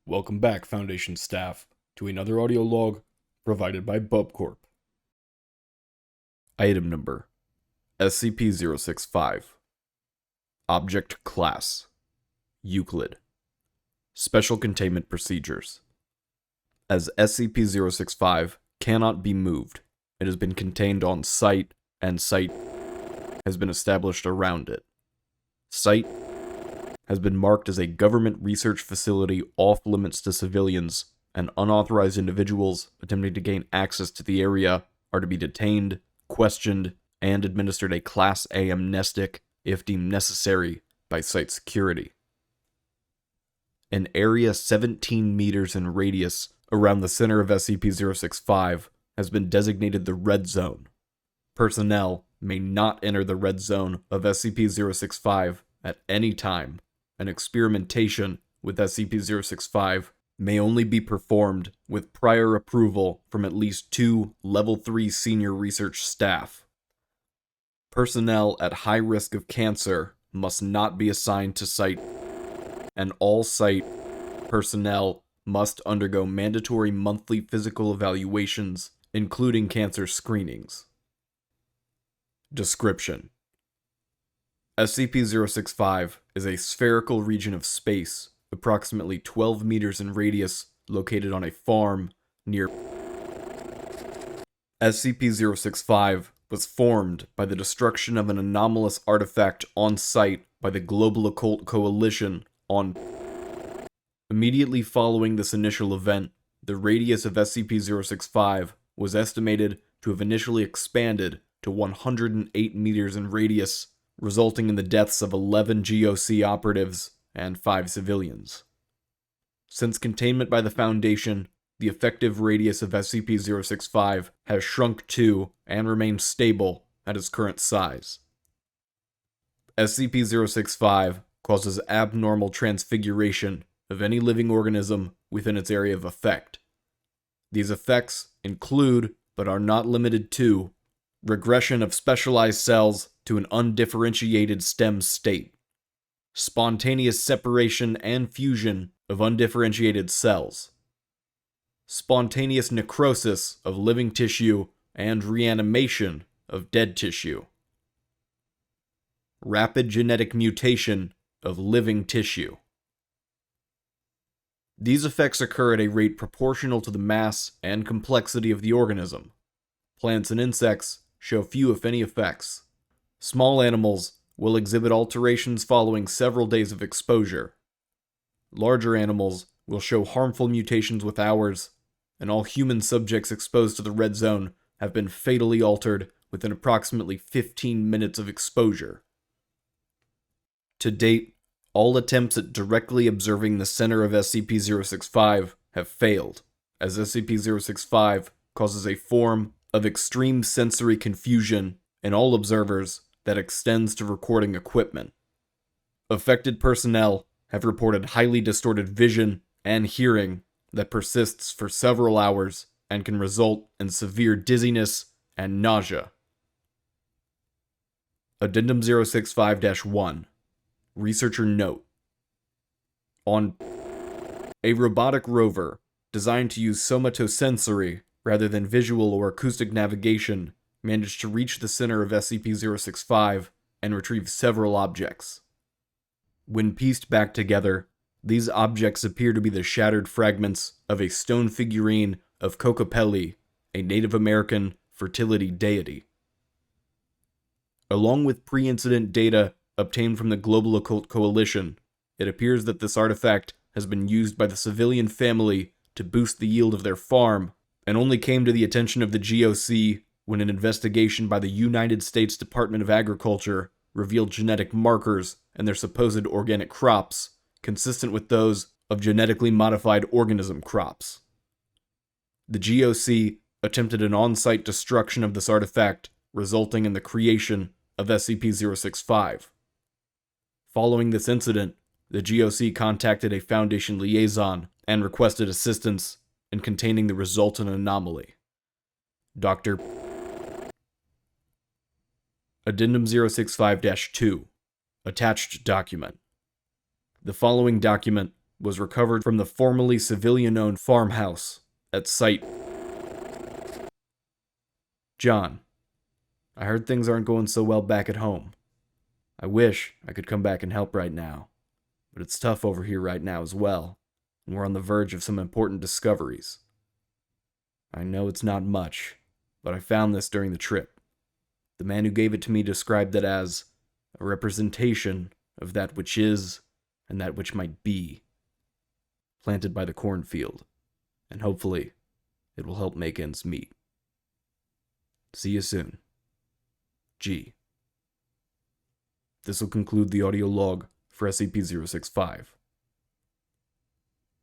Welcome back, Foundation staff, to another audio log provided by BubCorp. Item number SCP-065. Object Class Euclid. Special Containment Procedures. As SCP-065 cannot be moved, it has been contained on site, and site has been established around it. Site has been marked as a government research facility off limits to civilians, and unauthorized individuals attempting to gain access to the area are to be detained, questioned, and administered a Class A amnestic if deemed necessary by site security. An area 17 meters in radius around the center of SCP-065 has been designated the Red Zone. Personnel may not enter the Red Zone of SCP-065 at any time, and experimentation with SCP-065 may only be performed with prior approval from at least 2 Level 3 senior research staff. Personnel at high risk of cancer must not be assigned to site, and all site personnel must undergo mandatory monthly physical evaluations, including cancer screenings. Description: SCP-065 is a spherical region of space, approximately 12 meters in radius, located on a farm near. SCP-065 was formed by the destruction of an anomalous artifact on site by the Global Occult Coalition on. Immediately following this initial event, the radius of SCP-065 was estimated to have initially expanded to 108 meters in radius, resulting in the deaths of 11 GOC operatives and 5 civilians. Since containment by the Foundation, the effective radius of SCP-065 has shrunk to and remains stable at its current size. SCP-065 causes abnormal transfiguration of any living organism within its area of effect. These effects include, but are not limited to, regression of specialized cells to an undifferentiated stem state, spontaneous separation and fusion of undifferentiated cells, spontaneous necrosis of living tissue and reanimation of dead tissue, rapid genetic mutation of living tissue. These effects occur at a rate proportional to the mass and complexity of the organism. Plants and insects show few if any effects. Small animals will exhibit alterations following several days of exposure. Larger animals will show harmful mutations with hours, and all human subjects exposed to the Red Zone have been fatally altered within approximately 15 minutes of exposure. To date, all attempts at directly observing the center of SCP-065 have failed, as SCP-065 causes a form of extreme sensory confusion in all observers that extends to recording equipment. Affected personnel have reported highly distorted vision and hearing that persists for several hours and can result in severe dizziness and nausea. Addendum 065-1. Researcher note: on a robotic rover designed to use somatosensory rather than visual or acoustic navigation managed to reach the center of SCP-065 and retrieve several objects. When pieced back together, these objects appear to be the shattered fragments of a stone figurine of Kokopelli, a Native American fertility deity. Along with pre-incident data obtained from the Global Occult Coalition, it appears that this artifact has been used by the civilian family to boost the yield of their farm, and only came to the attention of the GOC when an investigation by the United States Department of Agriculture revealed genetic markers in their supposed organic crops, consistent with those of genetically modified organism crops. The GOC attempted an on-site destruction of this artifact, resulting in the creation of SCP-065. Following this incident, the GOC contacted a Foundation liaison and requested assistance in containing the resultant anomaly. Dr. Addendum 065-2. Attached document. The following document was recovered from the formerly civilian-owned farmhouse at Site. John, I heard things aren't going so well back at home. I wish I could come back and help right now, but it's tough over here right now as well, and we're on the verge of some important discoveries. I know it's not much, but I found this during the trip. The man who gave it to me described it as a representation of that which is and that which might be, planted by the cornfield, and hopefully it will help make ends meet. See you soon. G. This will conclude the audio log for SCP-065.